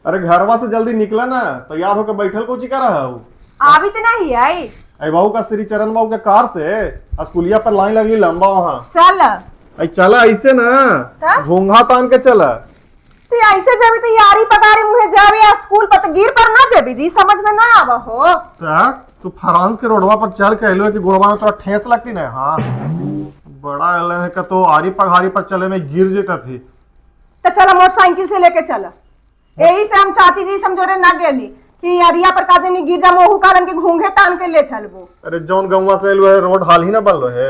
अरे घरवा से जल्दी निकला ना, तैयार होकर बैठल कोची कर रहा हूँ। अभी तो नहीं आई। अरे बाबू का श्री चरण बाबू के कार से स्कूलिया पर लाइन लगली लंबा वहाँ। चल अरे चला ऐसे ना, घोंघा तान के चला। तो ऐसे जब तैयारी पकारे मुझे जावे या स्कूल पर तो गिर पर ना जेबी जी, समझ में ना आवा हो। तू फ्रांस के रोडवा पर चल कहलो कि गोड़वा में थोड़ा ठेस लगती ना। हाँ बड़ा है का तो आरी पघारी पर चले में गिर जेता थी। तो चला मोटरसाइकिल से लेके चला। यही से हम चाची जी समझोरे ना गेली कि अरिया पर काजे नहीं गिर जा मोहू कारण के घूंघे तान के ले चलबो। अरे जौन गंवा से है रोड हाल ही ना बन लो है।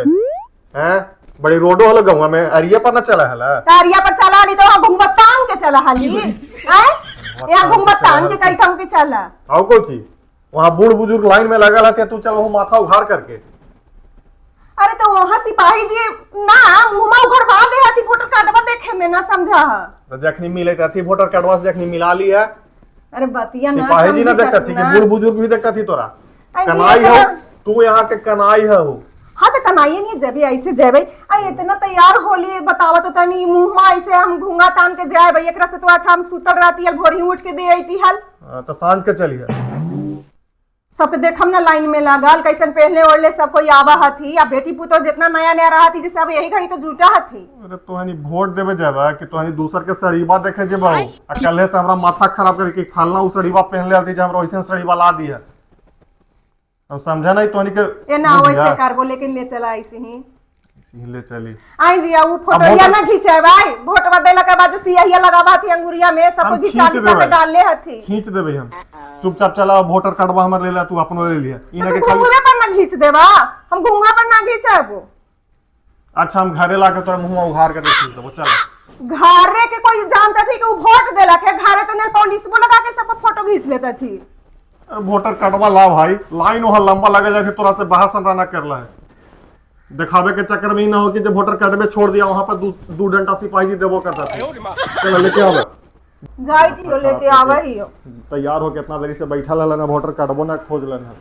हैं बड़ी रोडो हलो गंवा में, अरिया पर ना चला हला। तो अरिया पर चला नहीं तो वहां घूंघा तान के चला हाली। यहाँ घूंघा तान के कई थम के चला। आओ कोची वहाँ बूढ़ बुजुर्ग लाइन में लगा रहते, तू चल वो माथा उघार करके। अरे तो वहाँ सिपाही जी ना मुंह उघरवा दे हती वोटर कार्डवा देखे में ना समझा। तो जखनी मिले थी वोटर कार्डवा से जखनी मिला ली है। अरे बतिया ना सिपाही जी ना देखता थी कि बूढ़ बुजुर्ग भी देखता थी तोरा। कनाई हो तू, यहाँ के कनाई है हो। हाँ तो कनाइए नहीं जबी ऐसे जेबे। आई इतना तैयार होली बतावा तो तनी मुंह में ऐसे हम घूंगा तान के जाए भाई। एकरा से तो अच्छा हम सुतल रहती है, भोरी उठ के दे आईती हल। तो सांझ के चलिए। सब देखम ना लाइन में लागल कैसन पहले ओढ़ले सब कोई आवा हथी। अब बेटी पुतो जितना नया नया रहा थी जैसे अब यही घड़ी तो झूठा हथी। अरे तोहनी वोट देवे जाबा कि तोहनी दूसर के सड़ीबा देखे जे बहु अकेले से हमरा माथा खराब करके फलना उ सड़ीबा पहन ले आती जे हमरा वैसे सड़ीबा ला दिया। अब समझा नहीं तोहनी के ए ना वैसे करबो लेकिन ले चला ऐसे ही ले चली। आई जी वो फोटोया ना खींचे भाई। वोटवा देला के बाद सियाहिया लगावा थी अंगुरिया में सब कुछ खींचा के डाल ले हथी। खींच देबे हम। चुपचाप चला वोटर कार्डवा हमर ले ले, तू अपनो ले लिया। इने के घूंघे पर ना खींच देबा, हम घूंघा पर ना खींचबो। अच्छा हम घरे लाके तोरा मुंह उघार के खींच देबो। चल घरे के कोई जानता थी कि वो वोट देला के घरे तो ने पुलिस को लगा के सब फोटो खींच लेता थी। वोटर कार्डवा ला भाई, लाइन वहां लंबा लगे जाके तोरा से बहस हमरा ना करला है। दिखावे के चक्कर में ही ना हो कि जब वोटर कार्ड में छोड़ दिया वहां पर दू डंडा सिपाही जी देवो करता था। चल लेके आवे जाई थी लेके आवे ही। तैयार हो के इतना देरी से बैठा लला ना, वोटर कार्डबो ना खोज लेना।